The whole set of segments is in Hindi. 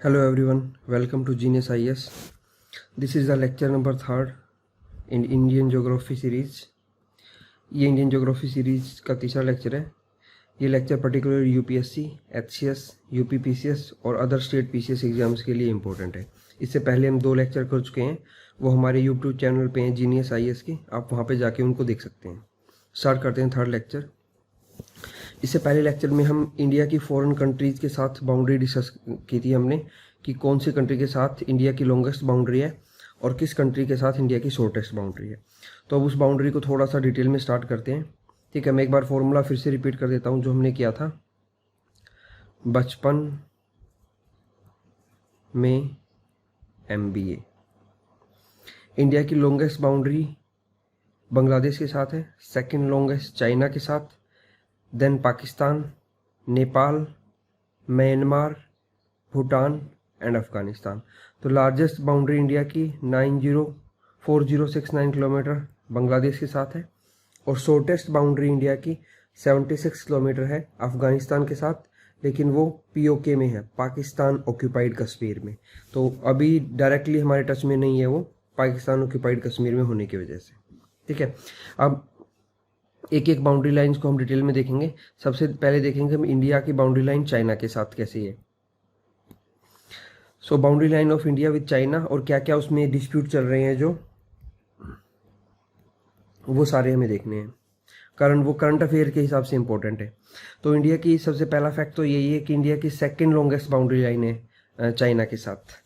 Hello everyone, welcome to Genius IS. This is the lecture number 3 in Indian Geography series. ये इंडियन ज्योग्राफी सीरीज का तीसरा लेक्चर है। ये lecture particular UPSC, HCS, UPPCS और अदर स्टेट पीसीएस एग्जाम्स के लिए इम्पोर्टेंट है। इससे पहले हम 2 लेक्चर कर चुके हैं, वो हमारे यूट्यूब चैनल पे हैं जीनियस IS के, आप वहाँ पे जाके उनको देख सकते हैं। स्टार्ट करते हैं 3rd लेक्चर। इससे पहले लेक्चर में हम इंडिया की फॉरेन कंट्रीज़ के साथ बाउंड्री डिस्कस की थी हमने कि कौन सी कंट्री के साथ इंडिया की लॉन्गेस्ट बाउंड्री है और किस कंट्री के साथ इंडिया की शॉर्टेस्ट बाउंड्री है। तो अब उस बाउंड्री को थोड़ा सा डिटेल में स्टार्ट करते हैं। ठीक है, मैं एक बार फॉर्मूला फिर से रिपीट कर देता हूँ जो हमने किया था बचपन में MBA। इंडिया की लॉन्गेस्ट बाउंड्री बांग्लादेश के साथ है, सेकंड लॉन्गेस्ट चाइना के साथ, then Pakistan, Nepal, Myanmar, Bhutan and Afghanistan. तो लार्जेस्ट बाउंड्री इंडिया की 904069 किलोमीटर बांग्लादेश के साथ है और शॉर्टेस्ट बाउंड्री इंडिया की 76 किलोमीटर है अफगानिस्तान के साथ, लेकिन वो POK में है, पाकिस्तान ऑक्यूपाइड कश्मीर में। तो अभी डायरेक्टली हमारे टच में नहीं है वो, पाकिस्तान ऑक्यूपाइड कश्मीर में होने की वजह से। ठीक है, अब एक एक बाउंड्री लाइंस को हम डिटेल में देखेंगे। सबसे पहले देखेंगे हम इंडिया की बाउंड्री लाइन चाइना के साथ कैसे है। So boundary line of India with China और क्या क्या उसमें डिस्प्यूट चल रहे हैं जो वो सारे हमें देखने हैं, कारण वो करंट अफेयर के हिसाब से इंपॉर्टेंट है। तो इंडिया की सबसे पहला फैक्ट तो यही है कि इंडिया की सेकेंड लॉन्गेस्ट बाउंड्री लाइन है चाइना के साथ।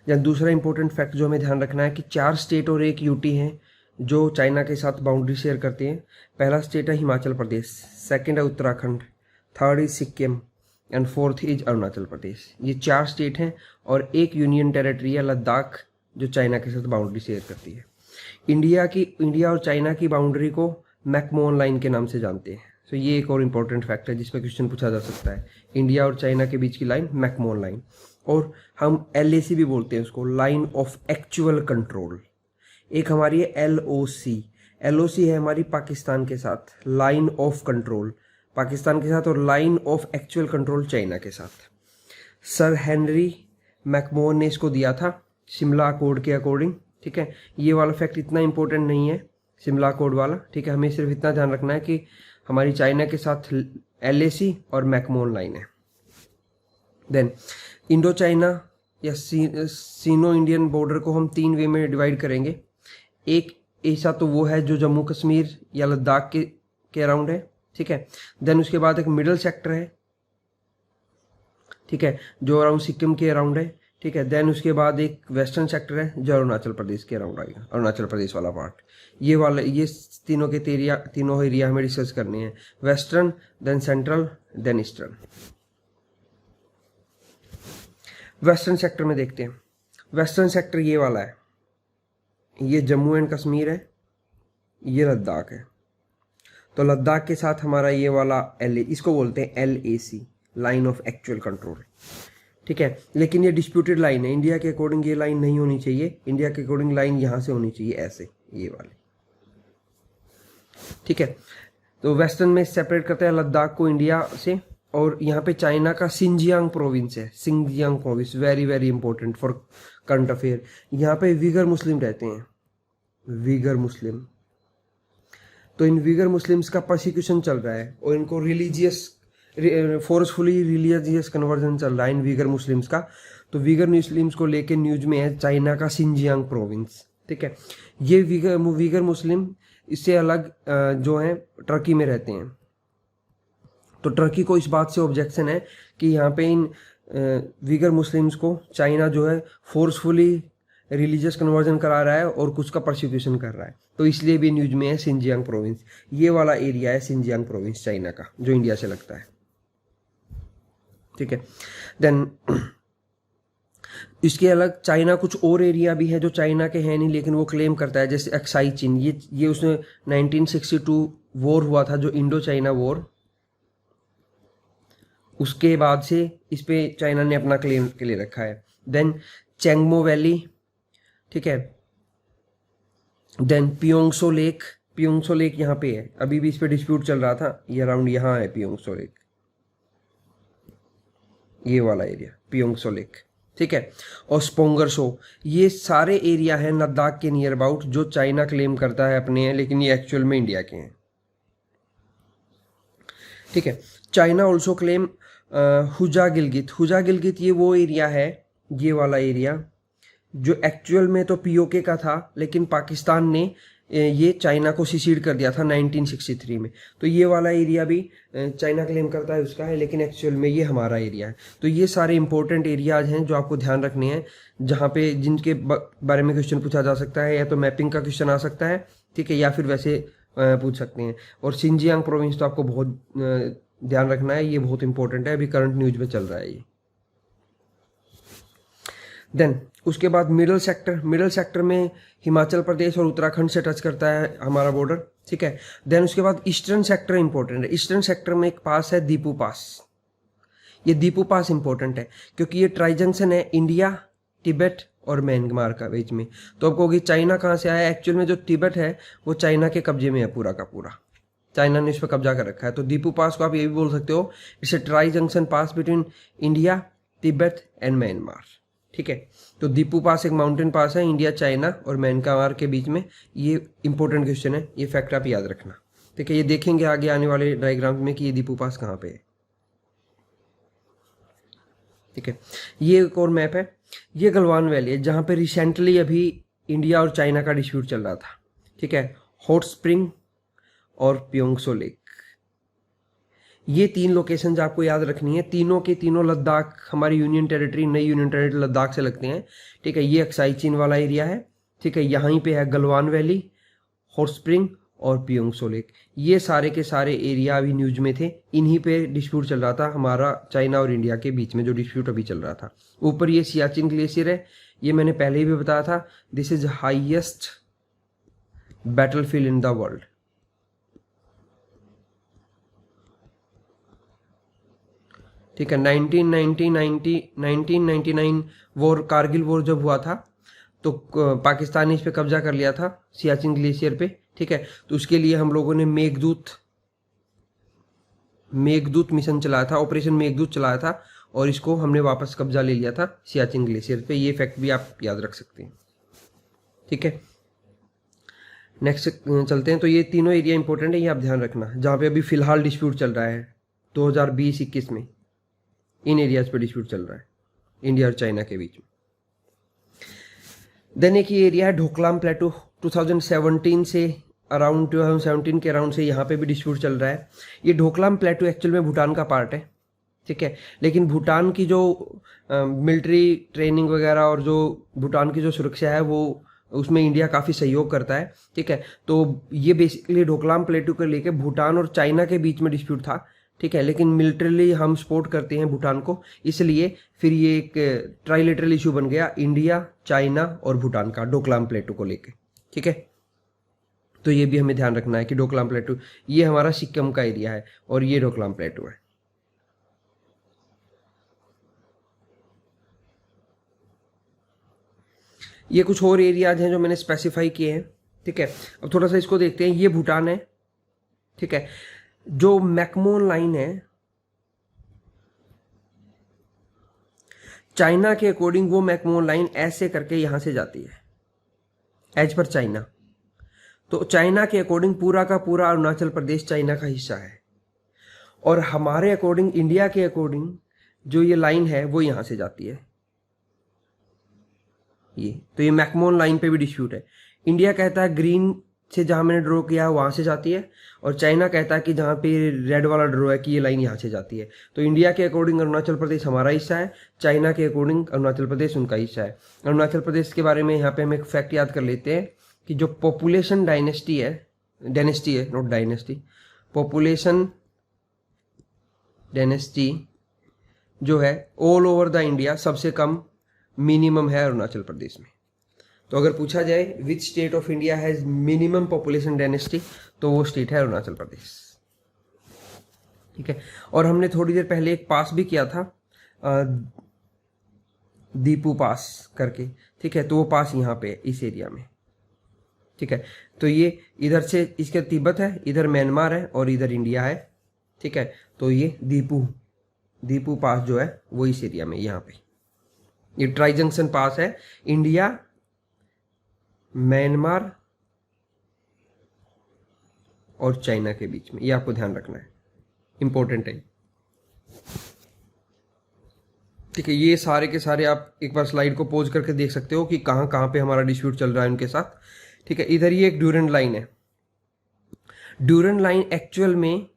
या दूसरा इंपॉर्टेंट फैक्ट जो हमें ध्यान रखना है कि 4 स्टेट और 1 UT हैं जो चाइना के साथ बाउंड्री शेयर करते हैं। पहला स्टेट है हिमाचल प्रदेश, सेकंड है Uttarakhand, third is Sikkim and fourth is Arunachal Pradesh. ये 4 स्टेट हैं और एक यूनियन टेरिटरी है लद्दाख जो चाइना के साथ बाउंड्री शेयर करती है। इंडिया और चाइना की बाउंड्री को मैकमोहन लाइन के नाम से जानते हैं। तो ये एक और इम्पोर्टेंट फैक्ट है जिस पर क्वेश्चन पूछा जा सकता है। इंडिया और चाइना के बीच की लाइन मैकमोहन लाइन, और हम LAC भी बोलते हैं उसको, लाइन ऑफ एक्चुअल कंट्रोल। एक हमारी है LOC है हमारी पाकिस्तान के साथ, लाइन ऑफ कंट्रोल पाकिस्तान के साथ, और line of actual control China के साथ। सर हेनरी मैकमोहन ने इसको दिया था शिमला अकॉर्ड के अकॉर्डिंग। ठीक है, ये वाला फैक्ट इतना इंपॉर्टेंट नहीं है शिमला अकॉर्ड वाला। ठीक है, हमें सिर्फ इतना ध्यान रखना है कि हमारी चाइना के साथ LAC और मैकमोहन लाइन है। देन इंडो चाइना या सीनो इंडियन बॉर्डर को हम 3 वे में डिवाइड करेंगे। एक ऐसा तो वो है जो जम्मू कश्मीर या लद्दाख के अराउंड है। ठीक है, देन उसके बाद एक मिडल सेक्टर है, ठीक है, जो अराउंड सिक्किम के अराउंड है। ठीक है, देन उसके बाद एक वेस्टर्न सेक्टर है जो अरुणाचल प्रदेश के अराउंड आएगा, अरुणाचल प्रदेश वाला पार्ट। ये तीनों एरिया हमें डिस्कस करने हैं, western, then central, then eastern. Western sector में देखते हैं। वेस्टर्न सेक्टर ये वाला है, ये जम्मू एंड कश्मीर है, ये लद्दाख है। तो लद्दाख के साथ हमारा ये वाला इसको बोलते हैं LAC, line of actual control. ठीक है, लेकिन ये डिस्प्यूटेड लाइन है। इंडिया के अकॉर्डिंग ये लाइन नहीं होनी चाहिए, इंडिया के अकॉर्डिंग लाइन यहाँ से होनी चाहिए, ऐसे ये वाले। ठीक है, तो वेस्टर्न में सेपरेट करते हैं लद्दाख को इंडिया से, और यहाँ पे चाइना का सिंजियांग प्रोविंस है, Xinjiang province, very very important for current affair. यहाँ पे वीगर मुस्लिम रहते हैं, वीगर मुस्लिम। तो इन वीगर मुस्लिम्स का प्रोसिक्यूशन चल रहा है और इनको फोर्सफुली रिलीजियस कन्वर्जन चल रहा है इन वीगर मुस्लिम्स का। तो वीगर मुस्लिम्स को लेके न्यूज में है चाइना का सिंजियांग प्रोविंस। ठीक है, ये वीगर मुस्लिम इससे अलग जो है टर्की में रहते हैं। तो टर्की को इस बात से ऑब्जेक्शन है कि यहाँ पे इन वीगर मुस्लिम्स को चाइना जो है फोर्सफुली रिलीजियस कन्वर्जन करा रहा है और कुछ का प्रोसिक्यूशन कर रहा है। तो इसलिए भी न्यूज में है सिंजियांग प्रोविंस। ये वाला एरिया है सिंजियांग प्रोविंस चाइना का, जो इंडिया से लगता है। ठीक है, देन इसके अलग चाइना कुछ और एरिया भी है जो चाइना के हैं नहीं, लेकिन वो क्लेम करता है, जैसे अक्साई चीन। ये उसने 1962 वॉर हुआ था जो इंडो चाइना वॉर, उसके बाद से इस पे चाइना ने अपना क्लेम के लिए रखा है। देन चेंगमो वैली, ठीक है, देन पियोंगसो लेक यहाँ पे है, अभी भी इस पे डिस्प्यूट चल रहा था। ये अराउंड यहाँ है पियोंगसो लेक, ये वाला एरिया पियोंगसो लेक। ठीक है। और स्पोंगरसो, ये सारे एरिया हैं लद्दाख के नियर अबाउट जो चाइना क्लेम करता है अपने हैं, लेकिन ये एक्चुअल में इंडिया के हैं। ठीक है। China also claim हुजा Gilgit. हुजा Gilgit ये वो एरिया है, ये वाला एरिया जो एक्चुअल में तो पीओके का था, लेकिन पाकिस्तान ने ये चाइना को सिसीड कर दिया था 1963 में। तो ये वाला एरिया भी चाइना क्लेम करता है उसका है, लेकिन एक्चुअल में ये हमारा एरिया है। तो ये सारे इंपॉर्टेंट एरियाज हैं जो आपको ध्यान रखने हैं, जहाँ पे जिनके बारे में क्वेश्चन पूछा जा सकता है। या तो मैपिंग का क्वेश्चन आ सकता है, ठीक है, या फिर वैसे पूछ सकते हैं। और सिंजियांग प्रोविंस तो आपको बहुत ध्यान रखना है, ये बहुत इंपॉर्टेंट है, अभी करंट न्यूज में चल रहा है ये। देन उसके बाद मिडल सेक्टर, मिडल सेक्टर में हिमाचल प्रदेश और उत्तराखंड से टच करता है हमारा बॉर्डर, ठीक है। देन उसके बाद ईस्टर्न सेक्टर इंपॉर्टेंट है। ईस्टर्न सेक्टर में एक पास है दीपू पास। ये दीपू पास इंपॉर्टेंट है क्योंकि ये ट्राई जंक्शन है इंडिया, तिब्बत और म्यांमार का बीच में। तो आपको होगी चाइना कहाँ से आया, एक्चुअल में जो तिब्बत है वो चाइना के कब्जे में है पूरा का पूरा, चाइना ने इस पर कब्जा कर रखा है। तो दीपू पास को आप ये भी बोल सकते हो, it's a tri junction pass between India, Tibet and Myanmar, ठीक है। तो दीपू पास एक माउंटेन पास है इंडिया, चाइना और म्यांमार के बीच में। ये इंपॉर्टेंट क्वेश्चन है, ये फैक्ट आप याद रखना, ठीक है। ये देखेंगे आगे आने वाले डायग्राम में कि ये दीपू पास कहाँ पे है, ठीक है। ये एक और मैप है, ये गलवान वैली है जहाँ पे रिसेंटली अभी इंडिया और चाइना का डिस्प्यूट चल रहा था, ठीक है। हॉट स्प्रिंग और प्योंगसो लेक, ये तीन लोकेशन आपको याद रखनी है। तीनों के तीनों लद्दाख, हमारी यूनियन टेरिटरी, नई यूनियन टेरिटरी लद्दाख से लगते हैं, ठीक है। ये अक्साई चीन वाला एरिया है, ठीक है। यहाँ पे है गलवान वैली, हॉट स्प्रिंग और प्योंगसो लेक। ये सारे के सारे एरिया अभी न्यूज में थे, इन्हीं पे डिस्प्यूट चल रहा था हमारा चाइना और इंडिया के बीच में, जो डिस्प्यूट अभी चल रहा था। ऊपर ये सियाचिन ग्लेशियर है, ये मैंने पहले ही भी बताया था, this is highest battlefield in the world. ठीक है। 1999 वॉर, कारगिल वॉर जब हुआ था तो पाकिस्तान ने इस पे कब्जा कर लिया था सियाचिन ग्लेशियर पे, ठीक है। तो उसके लिए हम लोगों ने मेघदूत मिशन चलाया था, ऑपरेशन मेघदूत चलाया था, और इसको हमने वापस कब्जा ले लिया था सियाचिन ग्लेशियर पे। ये फैक्ट भी आप याद रख सकते हैं, ठीक है। नेक्स्ट चलते हैं। तो ये तीनों एरिया इंपॉर्टेंट है, ये आप ध्यान रखना, जहाँ पे अभी फिलहाल डिस्प्यूट चल रहा है 2020-21 में। इन एरियाज पे डिस्प्यूट चल रहा है इंडिया और चाइना के बीच में। देन एक ये एरिया है ढोकलाम प्लेटू, 2017 से अराउंड 2017 के अराउंड से यहाँ पे भी डिस्प्यूट चल रहा है। ये ढोकलाम प्लेटू एक्चुअल में भूटान का पार्ट है, ठीक है। लेकिन भूटान की जो मिलिट्री ट्रेनिंग वगैरह और जो भूटान की जो सुरक्षा है वो उसमें इंडिया काफ़ी सहयोग करता है, ठीक है। तो ये बेसिकली ढोकलाम प्लेटू को लेके भूटान और चाइना के बीच में डिस्प्यूट था, ठीक है। लेकिन मिलिट्रीली हम सपोर्ट करते हैं भूटान को, इसलिए फिर ये एक ट्राइलेटरल इशू बन गया इंडिया, चाइना और भूटान का डोकलाम प्लेटू को लेके, ठीक है। तो ये भी हमें ध्यान रखना है कि डोकलाम प्लेटू ये हमारा सिक्किम का एरिया है और ये डोकलाम प्लेटू है। ये कुछ और एरियाज हैं जो मैंने स्पेसिफाई किए हैं, ठीक है। अब थोड़ा सा इसको देखते हैं। ये भूटान है, ठीक है। जो मैकमोन लाइन है चाइना के अकॉर्डिंग, वो मैकमोन लाइन ऐसे करके यहां से जाती है एज पर चाइना। तो चाइना के अकॉर्डिंग पूरा का पूरा अरुणाचल प्रदेश चाइना का हिस्सा है, और हमारे अकॉर्डिंग, इंडिया के अकॉर्डिंग जो ये लाइन है वो यहां से जाती है ये। तो ये मैकमोन लाइन पे भी डिस्प्यूट है। इंडिया कहता है ग्रीन से जहां मैंने ड्रॉ किया वहां से जाती है, और चाइना कहता है कि जहां पे रेड वाला ड्रॉ है कि ये लाइन यहां से जाती है। तो इंडिया के अकॉर्डिंग अरुणाचल प्रदेश हमारा हिस्सा है, चाइना के अकॉर्डिंग अरुणाचल प्रदेश उनका हिस्सा है। अरुणाचल प्रदेश के बारे में यहाँ पे हम एक फैक्ट याद कर लेते हैं कि जो पॉपुलेशन डायनेस्टी है, नॉट डायनेस्टी, पॉपुलेशन डायनेस्टी जो है ऑल ओवर द इंडिया सबसे कम मिनिमम है अरुणाचल प्रदेश में। तो अगर पूछा जाए which state of India has minimum population density, तो वो स्टेट है अरुणाचल प्रदेश, ठीक है। और हमने थोड़ी देर पहले एक पास भी किया था दीपू पास करके, ठीक है। तो वो पास यहाँ पे इस एरिया में, ठीक है। तो ये इधर से इसके तिब्बत है, इधर म्यांमार है और इधर इंडिया है, ठीक है। तो ये दीपू पास जो है वो इस एरिया में यहाँ पे, ये ट्राई जंक्शन पास है इंडिया, म्यांमार और चाइना के बीच में, ये आपको ध्यान रखना है, इंपॉर्टेंट है। ठीक है, ये सारे के सारे आप एक बार स्लाइड को पॉज करके देख सकते हो कि कहाँ कहाँ पे हमारा डिस्प्यूट चल रहा है उनके साथ। ठीक है, इधर ये एक ड्यूरेंट लाइन है। ड्यूरेंट लाइन एक्चुअल में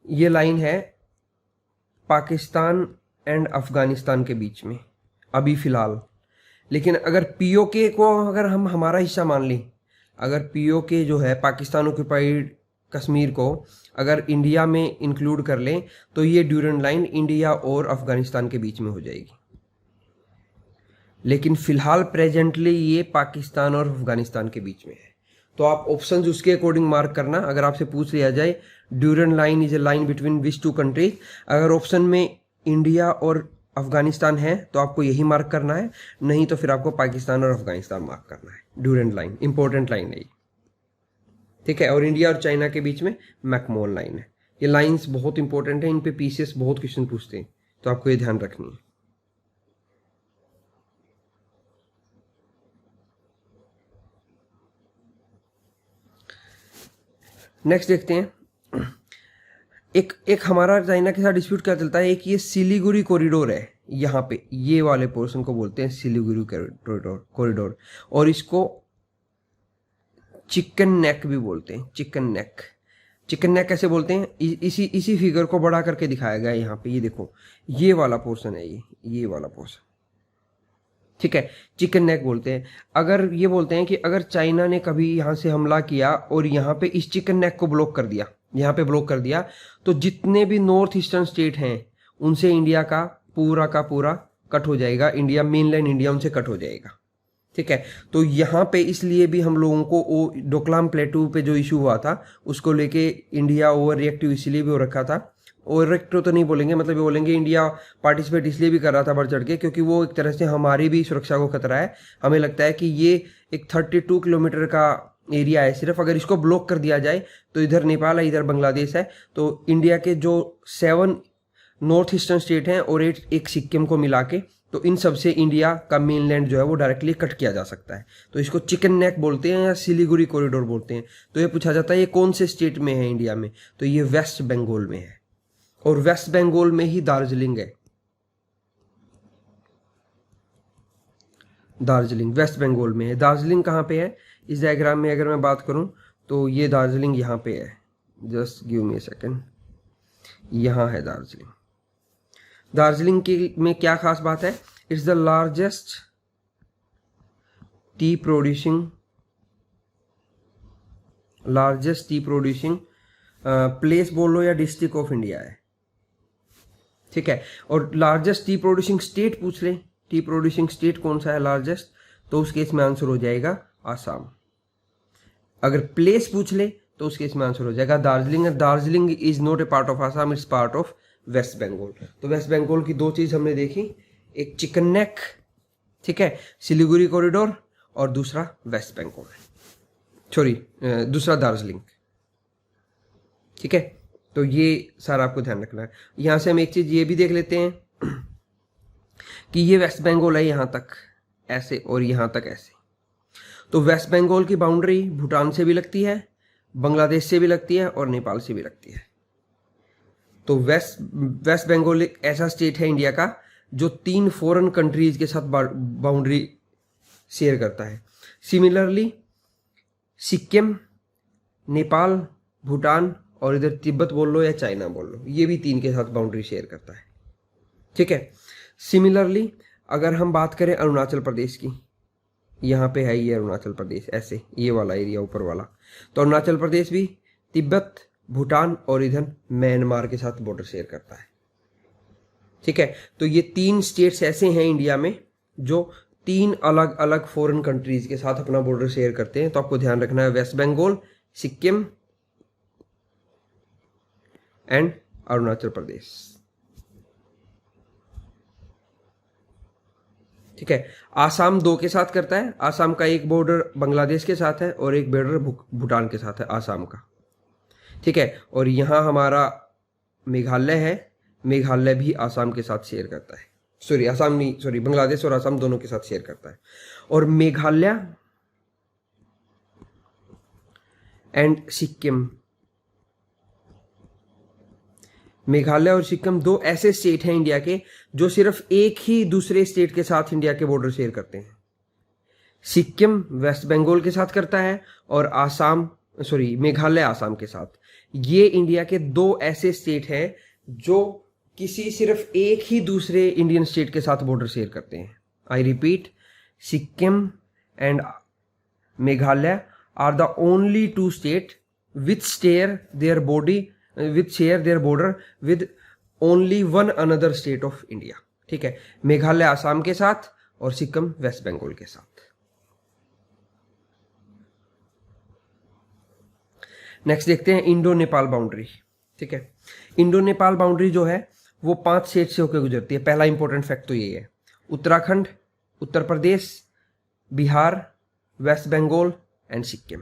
ये लाइन है पाकिस्तान एंड अफगानिस्तान के बीच में अभी फिलहाल। लेकिन अगर पीओके को अगर हम हमारा हिस्सा मान लें, अगर पीओके जो है पाकिस्तान ऑक्यूपाइड कश्मीर को अगर इंडिया में इंक्लूड कर लें तो ये ड्यूरेंट लाइन इंडिया और अफगानिस्तान के बीच में हो जाएगी। लेकिन फिलहाल प्रेजेंटली ये पाकिस्तान और अफगानिस्तान के बीच में है। तो आप ऑप्शंस उसके अकॉर्डिंग मार्क करना। अगर आपसे पूछ लिया जाए Durand line is a line between which two countries, अगर ऑप्शन में इंडिया और अफगानिस्तान है तो आपको यही मार्क करना है, नहीं तो फिर आपको पाकिस्तान और अफगानिस्तान मार्क करना है। ड्यूरेंट लाइन इंपॉर्टेंट लाइन है ये। ठीक है, और इंडिया और चाइना के बीच में मैकमोहन लाइन है। ये लाइंस बहुत इंपॉर्टेंट है, इन पे पीसीएस बहुत क्वेश्चन पूछते हैं, तो आपको ये ध्यान रखनी है। नेक्स्ट देखते हैं, एक हमारा चाइना के साथ डिस्प्यूट क्या चलता है। एक ये सिलीगुड़ी कॉरिडोर है, यहाँ पे ये वाले पोर्शन को बोलते हैं सिलीगुड़ी कॉरिडोर, और इसको चिकन नेक भी बोलते हैं। चिकन नेक कैसे बोलते हैं, इसी फिगर को बड़ा करके दिखाया गया है यहाँ पे। ये देखो, ये वाला पोर्शन है, ये वाला पोर्शन। ठीक है, चिकन नेक बोलते हैं। अगर ये बोलते हैं कि अगर चाइना ने कभी यहाँ से हमला किया और यहाँ पे इस चिकन नेक को ब्लॉक कर दिया, यहाँ पे ब्लॉक कर दिया, तो जितने भी नॉर्थ ईस्टर्न स्टेट हैं उनसे इंडिया का पूरा कट हो जाएगा, इंडिया मेनलैंड इंडिया उनसे कट हो जाएगा। ठीक है, तो यहाँ पे इसलिए भी हम लोगों को वो डोकलाम प्लेटू पे जो इशू हुआ था उसको लेके इंडिया ओवर रिएक्टिव इसलिए भी हो रखा था। ओवर रिएक्टिव तो नहीं बोलेंगे, मतलब ये बोलेंगे इंडिया पार्टिसिपेट इसलिए भी कर रहा था बढ़ चढ़ के, क्योंकि वो एक तरह से हमारी भी सुरक्षा को खतरा है। हमें लगता है कि ये एक 32 किलोमीटर का एरिया है सिर्फ, अगर इसको ब्लॉक कर दिया जाए तो इधर नेपाल है, इधर बांग्लादेश है, तो इंडिया के जो 7 नॉर्थ ईस्टर्न स्टेट हैं और एक सिक्किम को मिला के, तो इन सब से इंडिया का मेनलैंड जो है वो डायरेक्टली कट किया जा सकता है। तो इसको चिकन नेक बोलते हैं या सिलीगुड़ी कॉरिडोर बोलते हैं। तो ये पूछा जाता है ये कौन से स्टेट में है इंडिया में, तो ये वेस्ट बंगाल में है, और वेस्ट बंगाल में ही दार्जिलिंग है। दार्जिलिंग वेस्ट बंगाल में है। दार्जिलिंग कहाँ पे है इस डायग्राम में अगर मैं बात करूं तो ये दार्जिलिंग यहाँ पे है, just give me a second, यहाँ है दार्जिलिंग। दार्जिलिंग की में क्या खास बात है, it's the largest T producing place बोल लो या डिस्ट्रिक्ट ऑफ इंडिया है। ठीक है, और लार्जेस्ट टी प्रोड्यूसिंग स्टेट पूछ ले, टी प्रोड्यूसिंग स्टेट कौन सा है लार्जेस्ट, तो उस केस में आंसर हो जाएगा आसाम। अगर प्लेस पूछ ले तो उस केस में आंसर हो जाएगा Darjeeling. Darjeeling is not a part of Assam, it's part of West Bengal. तो वेस्ट बंगाल की 2 चीज हमने देखी, एक चिकन नेक, ठीक है, सिलीगुड़ी कॉरिडोर, और दूसरा वेस्ट बंगाल, सॉरी दूसरा दार्जिलिंग। ठीक है, तो ये सारा आपको ध्यान रखना है। यहां से हम एक चीज ये भी देख लेते हैं कि ये वेस्ट बंगाल है यहाँ तक ऐसे और यहाँ तक ऐसे। तो वेस्ट बंगाल की बाउंड्री भूटान से भी लगती है, बांग्लादेश से भी लगती है और नेपाल से भी लगती है। तो वेस्ट बंगाल एक ऐसा स्टेट है इंडिया का जो 3 फॉरेन कंट्रीज के साथ बाउंड्री शेयर करता है। सिमिलरली सिक्किम, नेपाल, भूटान और इधर तिब्बत बोल लो या चाइना बोल लो, ये भी 3 के साथ बाउंड्री शेयर करता है। ठीक है, सिमिलरली अगर हम बात करें अरुणाचल प्रदेश की, यहाँ पे है ये अरुणाचल प्रदेश, ऐसे ये वाला एरिया ऊपर वाला, तो अरुणाचल प्रदेश भी तिब्बत, भूटान और इधर म्यांमार के साथ बॉर्डर शेयर करता है। ठीक है, तो ये 3 स्टेट्स ऐसे हैं इंडिया में जो 3 अलग अलग फॉरेन कंट्रीज के साथ अपना बॉर्डर शेयर करते हैं। तो आपको ध्यान रखना है वेस्ट बंगाल, सिक्किम एंड अरुणाचल प्रदेश। ठीक है, आसाम 2 के साथ करता है। आसाम का एक बॉर्डर बांग्लादेश के साथ है और एक बॉर्डर भूटान के साथ है आसाम का। ठीक है, और यहाँ हमारा मेघालय है, मेघालय भी आसाम के साथ शेयर करता है। सॉरी असम नहीं, सॉरी बांग्लादेश और असम दोनों के साथ शेयर करता है। और मेघालय एंड सिक्किम, मेघालय और सिक्किम दो ऐसे स्टेट हैं इंडिया के जो सिर्फ एक ही दूसरे स्टेट के साथ इंडिया के बॉर्डर शेयर करते हैं। सिक्किम वेस्ट बंगाल के साथ करता है और आसाम, सॉरी मेघालय आसाम के साथ। ये इंडिया के दो ऐसे स्टेट हैं जो किसी सिर्फ एक ही दूसरे इंडियन स्टेट के साथ बॉर्डर शेयर करते हैं। I repeat, Sikkim and Meghalaya are the only two state which share their border with only one another state of India. ठीक है, मेघालय आसाम के साथ और सिक्किम वेस्ट बंगाल के साथ। नेक्स्ट देखते हैं इंडो नेपाल बाउंड्री। ठीक है, इंडो नेपाल बाउंड्री जो है वो 5 स्टेट से होकर गुजरती है। पहला इंपॉर्टेंट फैक्ट तो ये है, उत्तराखंड, उत्तर प्रदेश, बिहार, वेस्ट बंगाल एंड सिक्किम।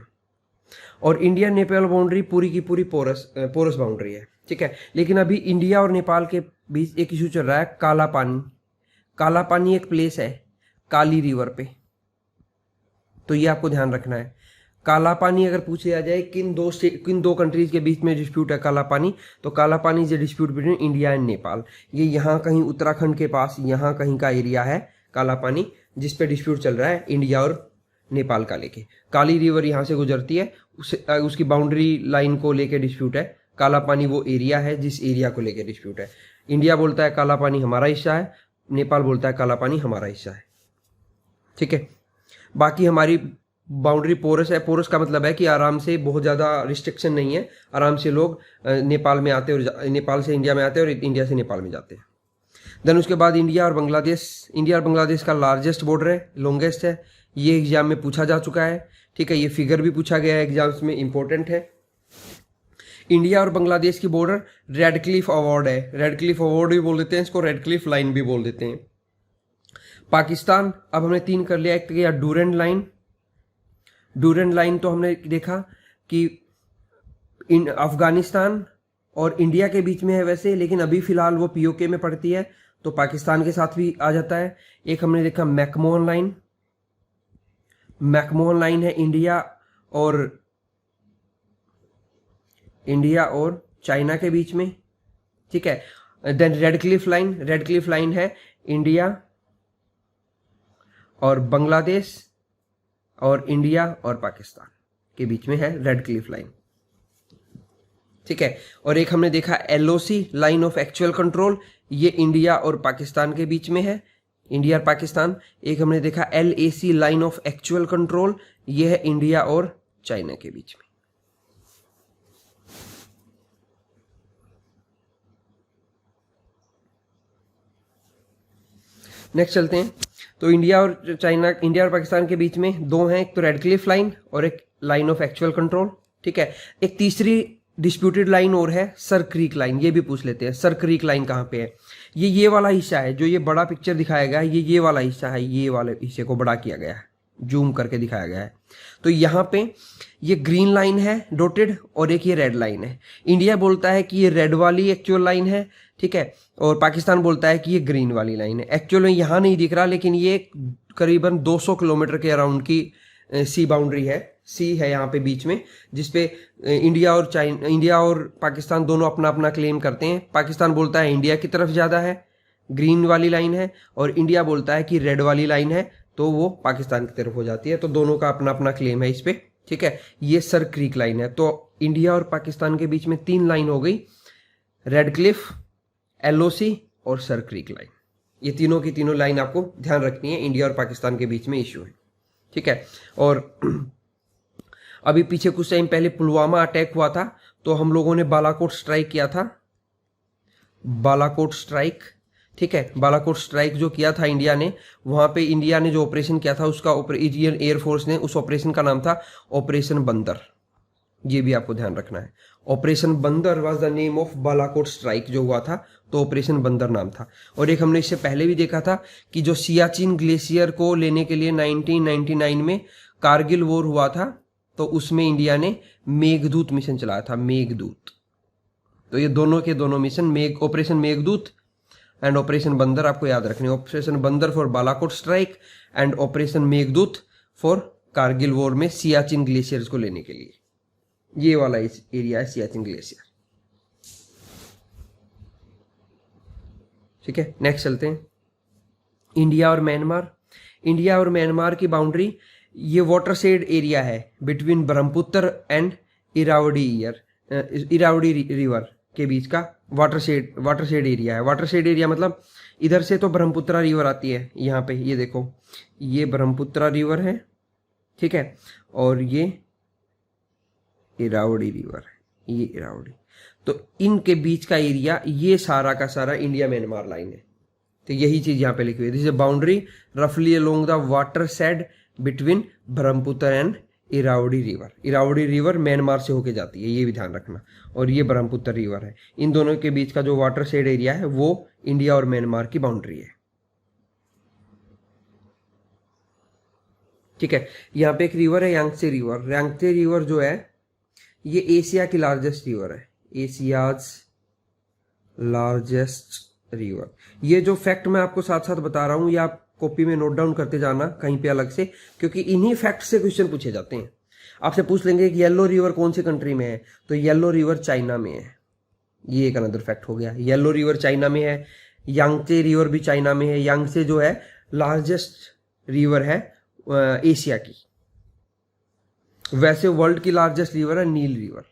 और इंडिया नेपाल बाउंड्री पूरी की पूरी पोरस बाउंड्री है। ठीक है, लेकिन अभी इंडिया और नेपाल के बीच एक इशू चल रहा है, काला पानी। काला पानी एक प्लेस है काली रिवर पे, तो ये आपको ध्यान रखना है। काला पानी अगर पूछ लिया जाए किन दो कंट्रीज के बीच में डिस्प्यूट है काला पानी, तो काला पानी is dispute between India and Nepal. ये यहाँ कहीं उत्तराखंड के पास यहाँ कहीं का एरिया है काला पानी, जिस पे डिस्प्यूट चल रहा है इंडिया और नेपाल का लेके। काली रिवर यहाँ से गुजरती है, उसकी बाउंड्री लाइन को लेके डिस्प्यूट है। काला पानी वो एरिया है जिस एरिया को लेके डिस्प्यूट है। इंडिया बोलता है काला पानी हमारा हिस्सा है, नेपाल बोलता है काला पानी हमारा हिस्सा है। ठीक है, बाकी हमारी बाउंड्री पोरस है। पोरस का मतलब है कि आराम से, बहुत ज़्यादा रिस्ट्रिक्शन नहीं है, आराम से लोग नेपाल में आते और नेपाल से इंडिया में आते और इंडिया से नेपाल में जाते हैं। देन उसके बाद इंडिया और बांग्लादेश का लार्जेस्ट बॉर्डर है, लॉन्गेस्ट है। ये एग्जाम में पूछा जा चुका है। ठीक है, ये फिगर भी पूछा गया है एग्जाम्स में, इंपॉर्टेंट है। इंडिया और बांग्लादेश की बॉर्डर रेड क्लिफ अवार्ड है। रेड क्लिफ अवार्ड भी बोल देते हैं इसको, रेड क्लिफ लाइन भी बोल देते हैं। पाकिस्तान, अब हमने 3 कर लिया। एक तो किया डूरेंट लाइन। डूरेंट लाइन तो हमने देखा कि अफगानिस्तान और इंडिया के बीच में है वैसे, लेकिन अभी फिलहाल वो पीओके में पड़ती है, तो पाकिस्तान के साथ भी आ जाता है। एक हमने देखा मैकमोहन लाइन। मैकमोहन लाइन है इंडिया और चाइना के बीच में। ठीक है, देन रेड क्लिफ लाइन है इंडिया और बांग्लादेश और इंडिया और पाकिस्तान के बीच में है रेड क्लिफ लाइन। ठीक है, और एक हमने देखा LOC line of actual control, ये इंडिया और पाकिस्तान के बीच में है, इंडिया और पाकिस्तान। एक हमने देखा LAC line of actual control, ये है इंडिया और चाइना के बीच में। नेक्स्ट चलते हैं, तो इंडिया और पाकिस्तान के बीच में दो हैं, एक तो रेड क्लिफ लाइन और एक लाइन ऑफ एक्चुअल कंट्रोल। ठीक है, एक तीसरी डिस्प्यूटेड लाइन और है सर क्रीक लाइन, ये भी पूछ लेते हैं। सर क्रीक लाइन कहाँ पे है? ये वाला हिस्सा है जो ये बड़ा पिक्चर दिखाया गया है, ये वाला हिस्सा है, ये वाले हिस्से को बड़ा किया गया है, जूम करके दिखाया गया है। तो यहाँ पे ये ग्रीन लाइन है डॉटेड और एक ये रेड लाइन है। इंडिया बोलता है कि ये रेड वाली एक्चुअल लाइन है, ठीक है, और पाकिस्तान बोलता है कि ये ग्रीन वाली लाइन है। एक्चुअल में यहाँ नहीं दिख रहा, लेकिन ये करीबन 200 किलोमीटर के अराउंड की सी बाउंड्री है, सी है यहाँ पे बीच में, जिसपे इंडिया और पाकिस्तान दोनों अपना अपना क्लेम करते हैं। पाकिस्तान बोलता है इंडिया की तरफ ज़्यादा है, ग्रीन वाली लाइन है, और इंडिया बोलता है कि रेड वाली लाइन है, तो वो पाकिस्तान की तरफ हो जाती है। तो दोनों का अपना अपना क्लेम है इस पे, ठीक है। ये सर क्रीक लाइन है। तो इंडिया और पाकिस्तान के बीच में 3 लाइन हो गई, रेड क्लिफ, एलओसी और सर क्रीक लाइन। ये तीनों की तीनों लाइन आपको ध्यान रखनी है, इंडिया और पाकिस्तान के बीच में इश्यू है, ठीक है। और अभी पीछे कुछ टाइम पहले पुलवामा अटैक हुआ था, तो हम लोगों ने बालाकोट स्ट्राइक किया था, बालाकोट स्ट्राइक, ठीक है। बालाकोट स्ट्राइक जो किया था इंडिया ने, वहां पे इंडिया ने जो ऑपरेशन किया था उसका इंडियन एयरफोर्स ने, उस ऑपरेशन का नाम था ऑपरेशन बंदर। ये भी आपको ध्यान रखना है, ऑपरेशन बंदर was the name of Balakot strike जो हुआ था, तो ऑपरेशन बंदर नाम था। और एक हमने इससे पहले भी देखा था कि जो सियाचिन ग्लेशियर को लेने के लिए 1999 में कारगिल वॉर हुआ था, तो उसमें इंडिया ने मेघदूत मिशन चलाया था, मेघदूत। तो ये दोनों के दोनों mission, operation Meghdoot and operation बंदर आपको याद रखनी है। ऑपरेशन बंदर for Balakot strike and operation Meghdoot for Kargil war में सियाचिन ग्लेशियर्स को लेने के लिए। ये वाला एरिया है सियाचिन ग्लेशियर। ठीक है, नेक्स्ट चलते हैं। इंडिया और म्यांमार। इंडिया और म्यांमार की बाउंड्री, ये वाटर शेड एरिया है between Brahmaputra and Irrawaddy river के बीच का वाटर शेड एरिया है। वाटर शेड एरिया मतलब इधर से तो ब्रह्मपुत्र रिवर आती है, यहाँ पे ये देखो, ये ब्रह्मपुत्र रिवर है, ठीक है, और ये इरावडी रिवर है, ये इरावडी। तो इनके बीच का एरिया ये सारा का सारा इंडिया म्यांमार लाइन है। तो यही चीज यहाँ पे लिखी हुई है, दिस इज बाउंड्री रफली along the water shade between Brahmaputra and Irrawaddy river. Irrawaddy river Myanmar से होके जाती है, ये भी ध्यान रखना, और ये ब्रह्मपुत्र रिवर है। इन दोनों के बीच का जो वाटर शेड एरिया है वो इंडिया और म्यांमार की बाउंड्री है। ठीक है, यहाँ पे एक रिवर है यांगत्से रिवर। यांगत्से रिवर जो है ये एशिया की लार्जेस्ट रिवर है, एशियाज लार्जेस्ट रिवर। ये जो फैक्ट मैं आपको साथ साथ बता रहा हूं ये आप कॉपी में नोट डाउन करते जाना कहीं पे अलग से, क्योंकि इन्हीं फैक्ट से क्वेश्चन पूछे जाते हैं। आपसे पूछ लेंगे कि येलो रिवर कौन सी कंट्री में है, तो येलो रिवर चाइना में है। ये एक अनदर फैक्ट हो गया, येलो रिवर चाइना में है। यांगत्से रिवर भी चाइना में है। यांगत्से जो है लार्जेस्ट रिवर है एशिया की। वैसे वर्ल्ड की लार्जेस्ट रिवर है Nile river.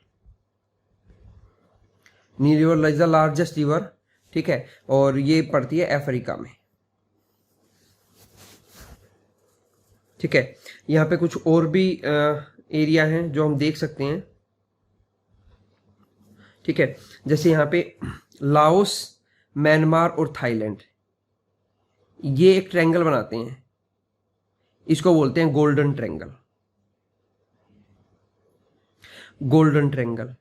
Nile river is the largest river, ठीक है, और ये पड़ती है अफ्रीका में। ठीक है, यहाँ पे कुछ और भी एरिया हैं जो हम देख सकते हैं। ठीक है, जैसे यहाँ पे लाओस, म्यांमार और थाईलैंड ये एक ट्रायंगल बनाते हैं, इसको बोलते हैं golden triangle. Golden triangle.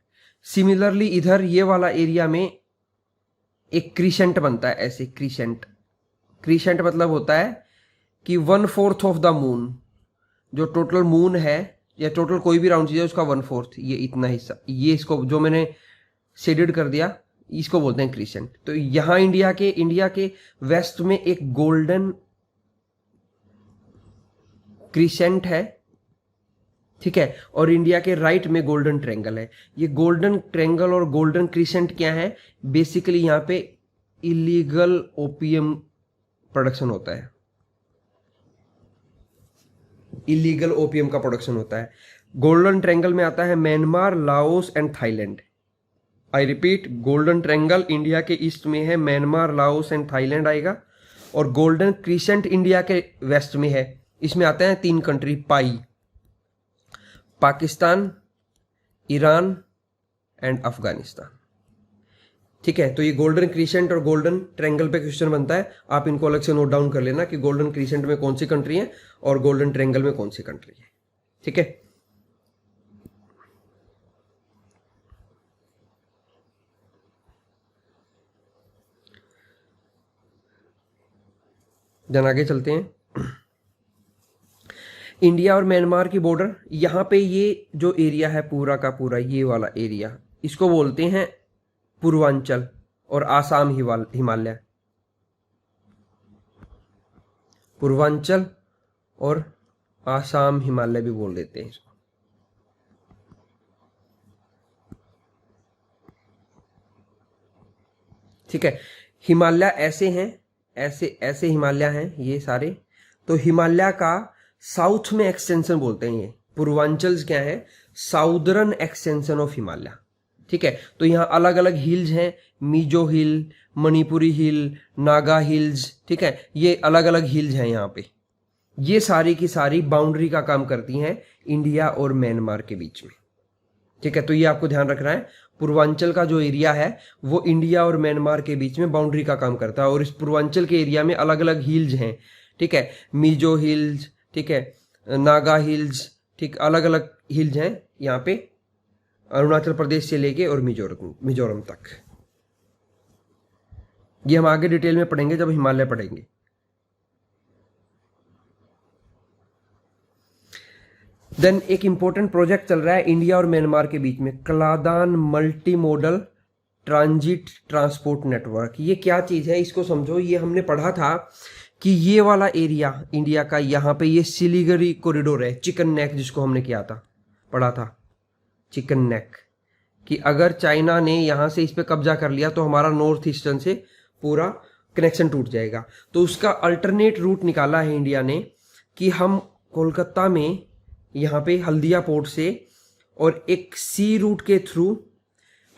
Similarly इधर ये वाला एरिया में एक क्रीसेंट बनता है, ऐसे क्रीसेंट। क्रीसेंट मतलब होता है कि 1/4 ऑफ द मून, जो टोटल मून है या टोटल कोई भी राउंड चीज है उसका 1/4, ये इतना हिस्सा, ये इसको जो मैंने शेडेड कर दिया इसको बोलते हैं क्रीसेंट। तो यहां इंडिया के वेस्ट में एक गोल्डन क्रीसेंट है, ठीक है, और इंडिया के राइट में गोल्डन ट्रायंगल है। ये गोल्डन ट्रायंगल और गोल्डन क्रीसेंट क्या है, बेसिकली यहाँ पे इलीगल ओपियम प्रोडक्शन होता है। इलीगल ओपियम का प्रोडक्शन होता है। गोल्डन ट्रायंगल में आता है Myanmar, Laos and Thailand. I repeat, golden triangle India के ईस्ट में है, म्यांमार, लाओस एंड थाईलैंड आएगा, और गोल्डन क्रीसेंट इंडिया के वेस्ट में है। इसमें आते हैं 3 country pi, Pakistan, Iran and Afghanistan. ठीक है, तो ये गोल्डन क्रीसेंट और गोल्डन ट्रायंगल पे क्वेश्चन बनता है। आप इनको अलग से नोट डाउन कर लेना कि गोल्डन क्रीसेंट में कौन सी कंट्री है और गोल्डन ट्रायंगल में कौन सी कंट्री है। ठीक है, देन आगे चलते हैं। इंडिया और म्यांमार की बॉर्डर, यहां पे ये जो एरिया है पूरा का पूरा, ये वाला एरिया, इसको बोलते हैं पूर्वांचल और आसाम हिमालय। पूर्वांचल और आसाम हिमालय भी बोल देते हैं इसको। ठीक है, हिमालय ऐसे हैं, ऐसे हिमालय हैं ये सारे। तो हिमालय का साउथ में एक्सटेंशन बोलते हैं ये। पूर्वांचल क्या है, साउदर्न एक्सटेंशन ऑफ हिमालय। ठीक है, तो यहाँ अलग अलग हिल्स हैं, मिजो हिल, मणिपुरी हिल, नागा हिल्स। ठीक है, ये अलग अलग हिल्स हैं यहाँ पे। ये सारी की सारी बाउंड्री का काम करती हैं इंडिया और म्यांमार के बीच में। ठीक है, तो ये आपको ध्यान रखना है, पूर्वांचल का जो एरिया है वो इंडिया और म्यांमार के बीच में बाउंड्री का काम करता है, और इस पूर्वांचल के एरिया में अलग अलग हिल्स हैं। ठीक है, मिजो हिल्स, ठीक है, नागा हिल्स, ठीक, अलग अलग हिल्स हैं यहाँ पे, अरुणाचल प्रदेश से लेके और मिजोरम तक। ये हम आगे डिटेल में पढ़ेंगे जब हिमालय पढ़ेंगे। देन एक इंपॉर्टेंट प्रोजेक्ट चल रहा है इंडिया और म्यांमार के बीच में, Kaladan multi modal transit transport network. ये क्या चीज़ है इसको समझो। ये हमने पढ़ा था कि ये वाला एरिया इंडिया का, यहाँ पे ये सिलीगुड़ी कॉरिडोर है, चिकन नेक जिसको हमने किया था, पढ़ा था चिकन नेक, कि अगर चाइना ने यहाँ से इस पे कब्जा कर लिया तो हमारा नॉर्थ ईस्टर्न से पूरा कनेक्शन टूट जाएगा। तो उसका अल्टरनेट रूट निकाला है इंडिया ने कि हम कोलकाता में यहाँ पे हल्दिया पोर्ट से और एक सी रूट के थ्रू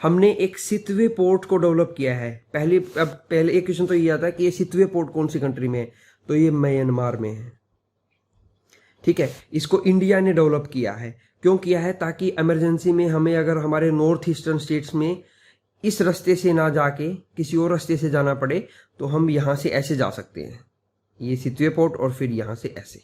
हमने एक सितवे पोर्ट को डेवलप किया है। पहले एक क्वेश्चन तो ये आता है कि ये सितवे पोर्ट कौन सी कंट्री में है, तो ये म्यांमार में है। ठीक है, इसको इंडिया ने डेवलप किया है। क्यों किया है? ताकि इमरजेंसी में हमें अगर हमारे नॉर्थ ईस्टर्न स्टेट्स में इस रास्ते से ना जाके किसी और रास्ते से जाना पड़े तो हम यहाँ से ऐसे जा सकते हैं, ये सितवे पोर्ट और फिर यहाँ से ऐसे।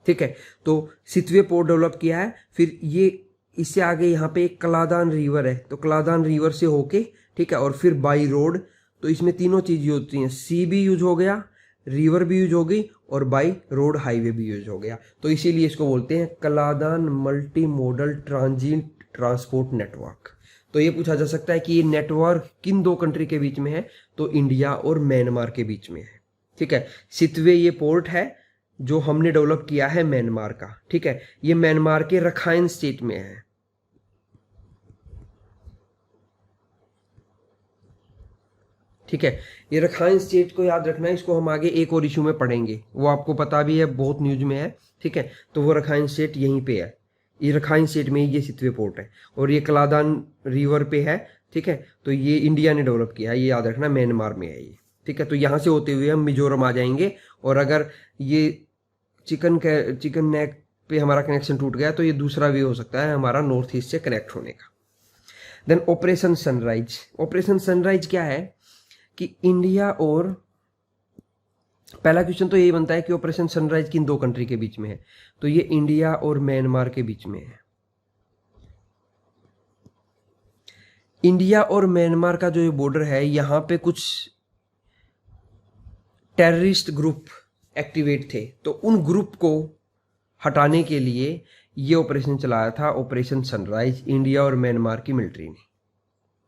ठीक है, तो सितवे पोर्ट डेवलप किया है। फिर ये इससे आगे यहाँ पे एक कलादान रिवर है, तो कलादान रिवर से होके, ठीक है, और फिर बाई रोड। तो इसमें तीनों चीज़ यूज होती हैं, सी भी यूज हो गया, रिवर भी यूज हो गई और बाई रोड हाईवे भी यूज हो गया। तो इसीलिए इसको बोलते हैं Kaladan multi modal transit transport network. तो ये पूछा जा सकता है कि ये नेटवर्क किन दो कंट्री के बीच में है, तो इंडिया और म्यांमार के बीच में है। ठीक है, सितवे ये पोर्ट है जो हमने डेवलप किया है म्यांमार का। ठीक है, ये म्यांमार के रखाइन स्टेट में है। ठीक है, ये रखाइन स्टेट को याद रखना है, इसको हम आगे एक और इशू में पढ़ेंगे, वो आपको पता भी है, बहुत न्यूज में है। ठीक है, तो वो रखाइन स्टेट यहीं पे है, ये रखाइन स्टेट में ये सितवे पोर्ट है और ये कलादान रिवर पे है। ठीक है, तो ये इंडिया ने डेवलप किया है, ये याद रखना, म्यांमार में है ये। ठीक है, तो यहाँ से होते हुए हम मिजोरम आ जाएंगे और अगर ये चिकन नेक पे हमारा कनेक्शन टूट गया तो ये दूसरा वे हो सकता है हमारा नॉर्थ ईस्ट से कनेक्ट होने का। Then Operation Sunrise. Operation Sunrise क्या है कि इंडिया और, पहला क्वेश्चन तो यही बनता है कि ऑपरेशन सनराइज किन दो कंट्री के बीच में है, तो ये इंडिया और म्यांमार के बीच में है। इंडिया और म्यांमार का जो ये बॉर्डर है, यहाँ पे कुछ टेररिस्ट ग्रुप एक्टिवेट थे, तो उन ग्रुप को हटाने के लिए ये ऑपरेशन चलाया था, ऑपरेशन सनराइज, इंडिया और म्यांमार की मिलिट्री ने।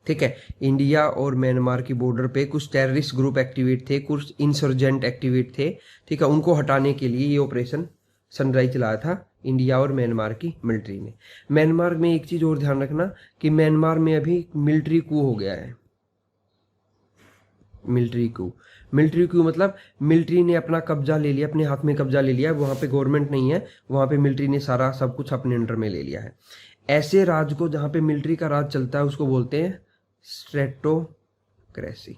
ठीक है, इंडिया और म्यांमार की बॉर्डर पे कुछ टेररिस्ट ग्रुप एक्टिवेट थे, कुछ इंसर्जेंट एक्टिवेट थे। ठीक है, उनको हटाने के लिए ये ऑपरेशन सनराइज चलाया था इंडिया और म्यांमार की मिलिट्री ने। म्यांमार में एक चीज़ और ध्यान रखना कि म्यांमार में अभी मिलिट्री कू हो गया है। मिलिट्री कू मतलब मिलिट्री ने अपना कब्जा ले लिया, अपने हाथ में कब्जा ले लिया, वहाँ पे गवर्नमेंट नहीं है, वहाँ पे मिलिट्री ने सारा सब कुछ अपने अंडर में ले लिया है। ऐसे राज्य को जहाँ पे मिलिट्री का राज चलता है उसको बोलते हैं स्ट्रेटोक्रेसी,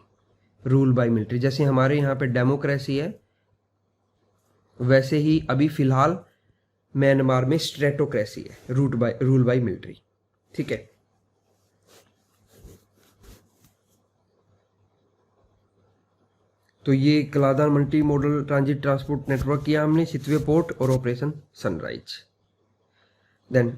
रूल बाय मिलिट्री। जैसे हमारे यहाँ पे डेमोक्रेसी है, वैसे ही अभी फिलहाल म्यांमार में स्ट्रेटोक्रेसी है, रूल बाय मिलिट्री। ठीक है, तो ये Kaladan multi modal transit transport network किया हमने, सितवे पोर्ट और Operation Sunrise. Then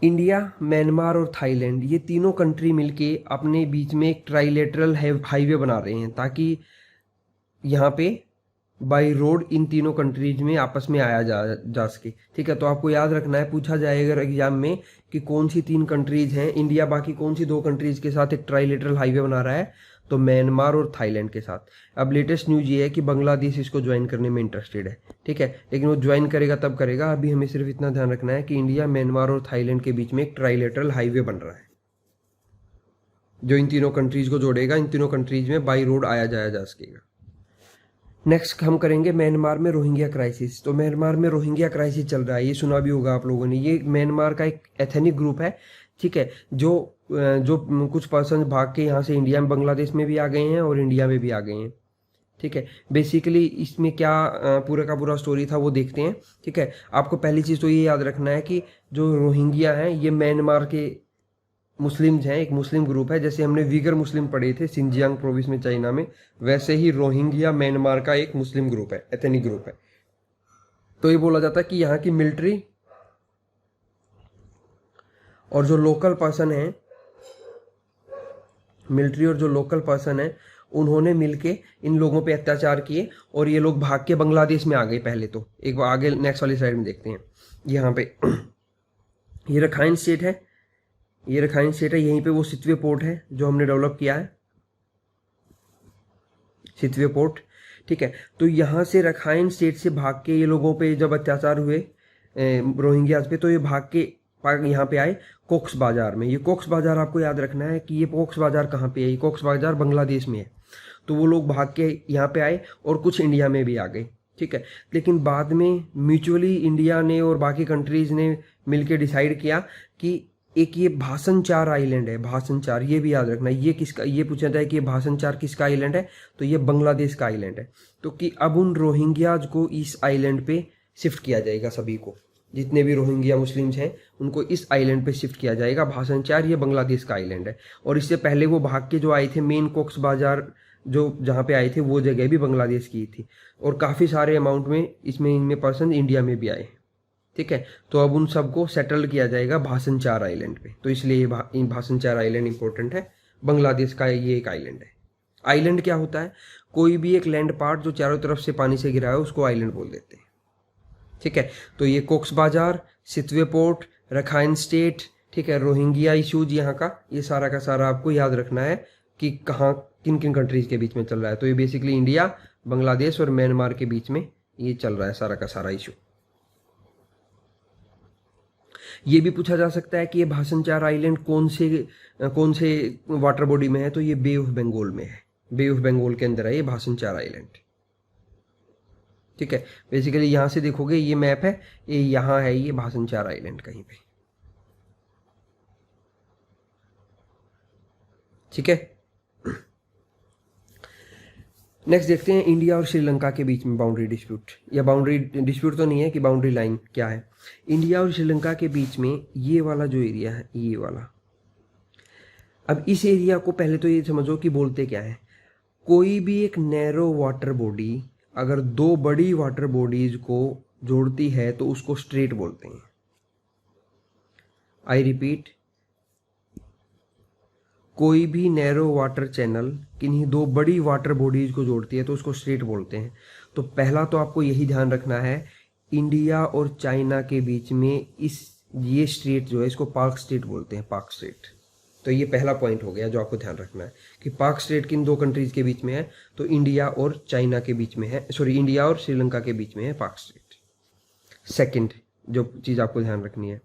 India, Myanmar और थाईलैंड, ये तीनों कंट्री मिलके अपने बीच में एक ट्राइलेटरल हाईवे बना रहे हैं ताकि यहाँ पे बाई रोड इन तीनों कंट्रीज में आपस में आया जा सके। ठीक है, तो आपको याद रखना है, पूछा जाएगा एग्जाम में कि कौन सी तीन कंट्रीज हैं, इंडिया बाकी कौन सी दो कंट्रीज के साथ एक ट्राइलेटरल हाईवे बना रहा है, तो म्यांमार और थाईलैंड के साथ। अब लेटेस्ट न्यूज ये है कि बांग्लादेश इसको ज्वाइन करने में इंटरेस्टेड है। ठीक है, लेकिन वो ज्वाइन करेगा तब करेगा, अभी हमें सिर्फ इतना ध्यान रखना है कि इंडिया, म्यांमार और थाईलैंड के बीच में एक ट्राइलेटरल हाईवे बन रहा है जो इन तीनों कंट्रीज को जोड़ेगा, इन तीनों कंट्रीज में बाई रोड आया जाया जा सकेगा। नेक्स्ट हम करेंगे म्यांमार में रोहिंग्या क्राइसिस। तो म्यांमार में रोहिंग्या क्राइसिस चल रहा है, ये सुना भी होगा आप लोगों ने। ये म्यांमार का एक एथनिक ग्रुप है, ठीक है, जो कुछ पर्सन भाग के यहाँ से इंडिया में, बांग्लादेश में भी आ गए हैं और इंडिया में भी आ गए हैं। ठीक है, बेसिकली इसमें क्या पूरा का पूरा स्टोरी था वो देखते हैं। ठीक है, आपको पहली चीज़ तो ये याद रखना है कि जो रोहिंग्या हैं ये म्यांमार के मुस्लिम्स हैं, एक मुस्लिम ग्रुप है। जैसे हमने वीगर मुस्लिम पढ़े थे सिंजियांग प्रोविंस में चाइना में, वैसे ही रोहिंग्या म्यांमार का एक मुस्लिम ग्रुप है, एथनिक ग्रुप है। तो ये बोला जाता है कि यहाँ की मिलिट्री और जो लोकल पर्सन है, मिलिट्री और जो लोकल पर्सन है, उन्होंने मिलके इन लोगों पे अत्याचार किए और ये लोग भाग के बांग्लादेश में आ गए। पहले तो एक बार आगे नेक्स्ट वाली साइड में देखते हैं। यहाँ पे ये रखाइन स्टेट है, ये रखाइन स्टेट है, यहीं पे वो सितवे पोर्ट है जो हमने डेवलप किया है, सितवे पोर्ट। ठीक है, तो यहाँ से रखाइन स्टेट से भाग के ये लोगों पे जब अत्याचार हुए रोहिंग्याज पे, तो ये भाग के यहाँ पे आए कोक्स बाजार में। ये कोक्स बाजार आपको याद रखना है कि ये कोक्स बाजार कहाँ पे है, ये कोक्स बाजार बांग्लादेश में है। तो वो लोग भाग के यहाँ पे आए और कुछ इंडिया में भी आ गए। ठीक है, लेकिन बाद में म्यूचुअली इंडिया ने और बाकी कंट्रीज ने मिलकर डिसाइड किया कि एक ये भाषण चार आइलैंड है, भाषण चार, ये भी याद रखना। ये किसका, ये पूछा जाए कि ये भाषण चार किसका आइलैंड है, तो ये बांग्लादेश का आइलैंड है। तो कि अब उन रोहिंग्याज को इस आइलैंड पे शिफ्ट किया जाएगा, सभी को, जितने भी रोहिंग्या मुस्लिम्स हैं उनको इस आइलैंड पे शिफ्ट किया जाएगा। भाषण चार ये बांग्लादेश का आइलैंड है। और इससे पहले वो भाग के जो आए थे मेन कोक्स बाजार जो जहाँ पे आए थे, वो जगह भी बांग्लादेश की थी। और काफ़ी सारे अमाउंट में इसमें इनमें पर्सन इंडिया में भी आए। ठीक है, तो अब उन सबको सेटल किया जाएगा भाषण चार आइलैंड पे। तो इसलिए ये भाषण चार आइलैंड इंपॉर्टेंट है। बांग्लादेश का ये एक आइलैंड है। आइलैंड क्या होता है, कोई भी एक लैंड पार्ट जो चारों तरफ से पानी से घिरा है उसको आइलैंड बोल देते हैं। ठीक है, तो ये कोक्स बाजार, सितवे पोर्ट, रखाइन स्टेट, ठीक है, रोहिंग्या इश्यूज यहाँ का, ये सारा का सारा आपको याद रखना है कि कहाँ किन किन कंट्रीज के बीच में चल रहा है। तो ये बेसिकली इंडिया, बांग्लादेश और म्यांमार के बीच में ये चल रहा है सारा का सारा इशू। ये भी पूछा जा सकता है कि ये भाषण चार आइलैंड कौन से वाटर बॉडी में है, तो ये बे ऑफ बंगाल में है। बे ऑफ बंगाल के अंदर है ये भाषण चार आइलैंड। ठीक है, बेसिकली यहां से देखोगे ये मैप है, ये यहाँ है ये भाषण चार आइलैंड कहीं पे। ठीक है, नेक्स्ट देखते हैं इंडिया और श्रीलंका के बीच में बाउंड्री डिस्प्यूट, या बाउंड्री डिस्प्यूट तो नहीं है कि बाउंड्री लाइन क्या है। इंडिया और श्रीलंका के बीच में ये वाला जो एरिया है, ये वाला, अब इस एरिया को पहले तो ये समझो कि बोलते क्या है। कोई भी एक नैरो वाटर बॉडी अगर दो बड़ी वाटर बॉडीज को जोड़ती है तो उसको स्ट्रेट बोलते हैं। आई रिपीट, कोई भी नैरो वाटर चैनल किन्हीं दो बड़ी वाटर बॉडीज को जोड़ती है तो उसको स्ट्रेट बोलते हैं। तो पहला तो आपको यही ध्यान रखना है, इंडिया और चाइना के बीच में ये स्ट्रेट जो है इसको पार्क स्ट्रेट बोलते हैं, पार्क स्ट्रेट। तो ये पहला पॉइंट हो गया जो आपको ध्यान रखना है कि पार्क स्ट्रेट किन दो कंट्रीज के बीच में है, तो इंडिया और चाइना के बीच में है, सॉरी इंडिया और श्रीलंका के बीच में है पार्क स्ट्रेट। सेकंड जो चीज आपको ध्यान रखनी है,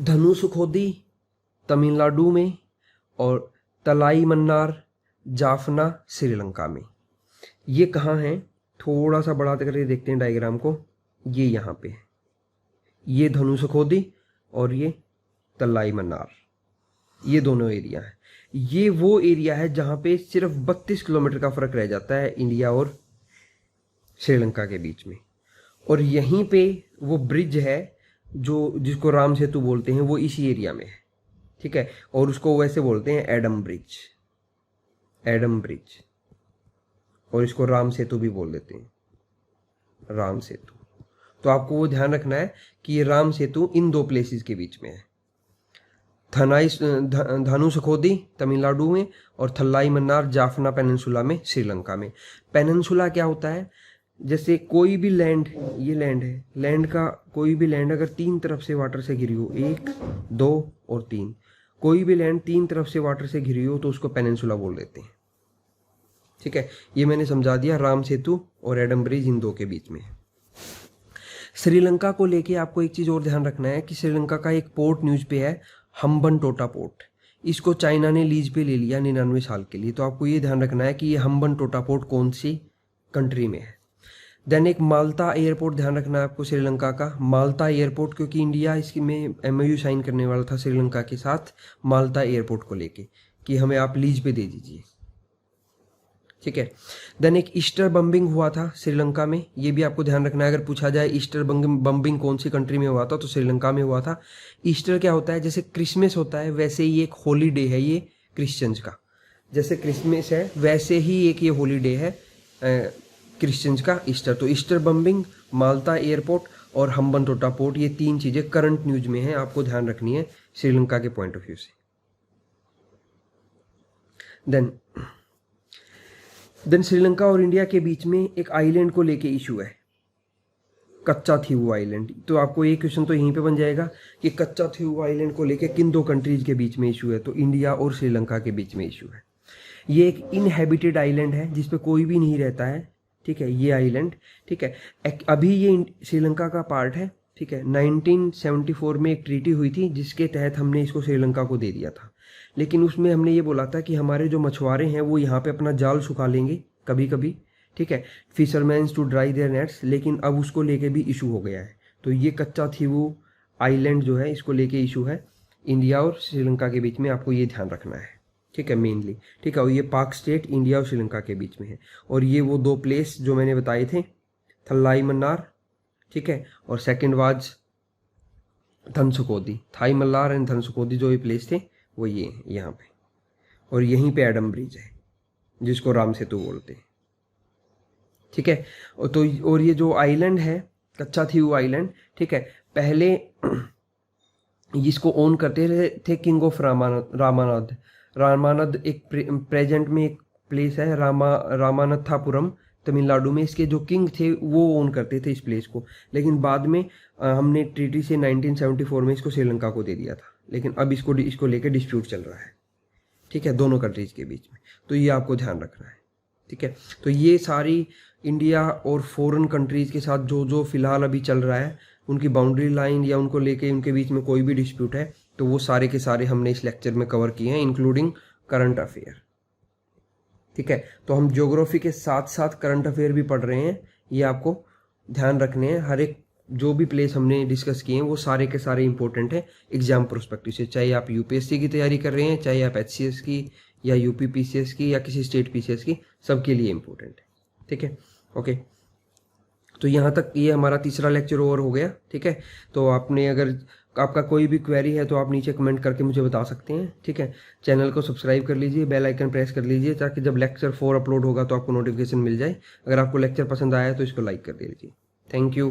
धनुषकोडी तमिलनाडु में और तलाई मन्नार जाफना श्रीलंका में। ये कहाँ है, थोड़ा सा बढ़ा करके देखते हैं डायग्राम को। ये यहाँ पे है, ये धनुषकोडी और ये तलाई मन्नार, ये दोनों एरिया है। ये वो एरिया है जहाँ पे सिर्फ 32 किलोमीटर का फर्क रह जाता है इंडिया और श्रीलंका के बीच में। और यहीं पे वो ब्रिज है जो जिसको राम सेतु बोलते हैं, वो इसी एरिया में है। ठीक है, और उसको वैसे बोलते हैं एडम ब्रिज, एडम ब्रिज, और इसको राम सेतु भी बोल देते हैं, राम सेतु। तो आपको वो ध्यान रखना है कि ये राम सेतु इन दो प्लेसेस के बीच में है, धनुषकोडी तमिलनाडु में और थल्लाई मन्नार जाफना पेनिनसुला में श्रीलंका में। पेनिनसुला क्या होता है, जैसे कोई भी लैंड, ये लैंड है, लैंड का कोई भी लैंड अगर तीन तरफ से वाटर से घिरी हो, 1 2 और 3, कोई भी लैंड तीन तरफ से वाटर से घिरी हो तो उसको पेनिनसुला बोल देते हैं। ठीक है, ये मैंने समझा दिया, राम सेतु और एडम ब्रिज इन दो के बीच में। श्रीलंका को लेके आपको एक चीज और ध्यान रखना है कि श्रीलंका का एक पोर्ट न्यूज पे है, हम्बनटोटा पोर्ट। इसको चाइना ने लीज पे ले लिया 99 साल के लिए। तो आपको ये ध्यान रखना है कि ये हम्बनटोटा पोर्ट कौन सी कंट्री में है। देन एक माल्टा एयरपोर्ट ध्यान रखना है आपको श्रीलंका का, माल्टा एयरपोर्ट, क्योंकि इंडिया इसमें MOU साइन करने वाला था श्रीलंका के साथ माल्टा एयरपोर्ट को लेके कि हमें आप लीज पे दे दीजिए। ठीक है, देन एक ईस्टर बम्बिंग हुआ था श्रीलंका में, ये भी आपको ध्यान रखना है। अगर पूछा जाए ईस्टर बम्बिंग कौन सी कंट्री में हुआ था तो श्रीलंका में हुआ था। ईस्टर क्या होता है, जैसे क्रिसमस होता है वैसे ही एक हॉलीडे है ये क्रिश्चियंस का, जैसे क्रिसमस है वैसे ही एक ये हॉलीडे है क्रिश्चियंस का, ईस्टर। तो ईस्टर बम्बिंग, माल्टा एयरपोर्ट और हम्बनटोटा पोर्ट, ये तीन चीजें करंट न्यूज में हैं, आपको ध्यान रखनी है श्रीलंका के पॉइंट ऑफ व्यू से। देन श्रीलंका और इंडिया के बीच में एक आइलैंड को लेके इशू है। कच्चा थीवू आइलैंड। तो आपको एक क्वेश्चन तो यहीं पे बन जाएगा कि कच्चा थीवू आइलैंड को लेके किन दो कंट्रीज के बीच में इशू है, तो इंडिया और श्रीलंका के बीच में इशू है। ये एक इनहेबिटेड आइलैंड है जिसपे कोई भी नहीं रहता है, ठीक है, ये आइलैंड, ठीक है। अभी ये श्रीलंका का पार्ट है, ठीक है। 1974 में एक ट्रीटी हुई थी जिसके तहत हमने इसको श्रीलंका को दे दिया था, लेकिन उसमें हमने ये बोला था कि हमारे जो मछुआरे हैं वो यहाँ पे अपना जाल सुखा लेंगे कभी कभी, ठीक है, fishermans to dry their nets, लेकिन अब उसको लेके भी इशू हो गया है। तो ये कच्चा थीवू आइलैंड जो है इसको लेके इशू है इंडिया और श्रीलंका के बीच में, आपको ये ध्यान रखना है, ठीक है, मेनली, ठीक है। और ये पाक स्टेट इंडिया और श्रीलंका के बीच में है। और ये वो दो प्लेस जो मैंने बताए थे, थल्लाई मन्नार, ठीक है, और second was Dhanushkodi, Talaimannar and Dhanushkodi जो ये प्लेस थे वो ये यहाँ पे। और यहीं पे एडम ब्रिज है जिसको राम सेतु बोलते हैं, ठीक है। तो और ये जो आइलैंड है कच्चा थीवू आइलैंड, ठीक है, पहले इसको ओन करते थे किंग ऑफ रामानद। रामानद एक प्रेजेंट में एक प्लेस है रामानथापुरम तमिलनाडु में, इसके जो किंग थे वो ओन करते थे इस प्लेस को। लेकिन बाद में हमने ट्रीटी से 1974 में इसको श्रीलंका को दे दिया था, लेकिन अब इसको लेके डिस्प्यूट चल रहा है, ठीक है, दोनों कंट्रीज के बीच में। तो ये आपको ध्यान रखना है, ठीक है। तो ये सारी इंडिया और फॉरेन कंट्रीज के साथ जो फिलहाल अभी चल रहा है, उनकी बाउंड्री लाइन या उनको लेके उनके बीच में कोई भी डिस्प्यूट है, तो वो सारे के सारे हमने इस लेक्चर में कवर किए हैं, इंक्लूडिंग करंट अफेयर, ठीक है। तो हम ज्योग्राफी के साथ साथ करंट अफेयर भी पढ़ रहे हैं, ये आपको ध्यान रखने हैं। हर एक जो भी प्लेस हमने डिस्कस किए हैं वो सारे के सारे इंपॉर्टेंट है एग्जाम प्रोस्पेक्टिव से, चाहे आप यूपीएससी की तैयारी कर रहे हैं, चाहे आप एचसीएस की या यूपी पीसीएस की या किसी स्टेट पीसीएस की, सबके लिए इंपॉर्टेंट है, ठीक है, ओके। तो यहाँ तक ये हमारा तीसरा लेक्चर ओवर हो गया, ठीक है। तो आपने अगर आपका कोई भी क्वेरी है तो आप नीचे कमेंट करके मुझे बता सकते हैं, ठीक है। चैनल को सब्सक्राइब कर लीजिए, बेल आइकन प्रेस कर लीजिए ताकि जब लेक्चर 4 अपलोड होगा तो आपको नोटिफिकेशन मिल जाए। अगर आपको लेक्चर पसंद आया तो इसको लाइक कर दीजिए। Thank you.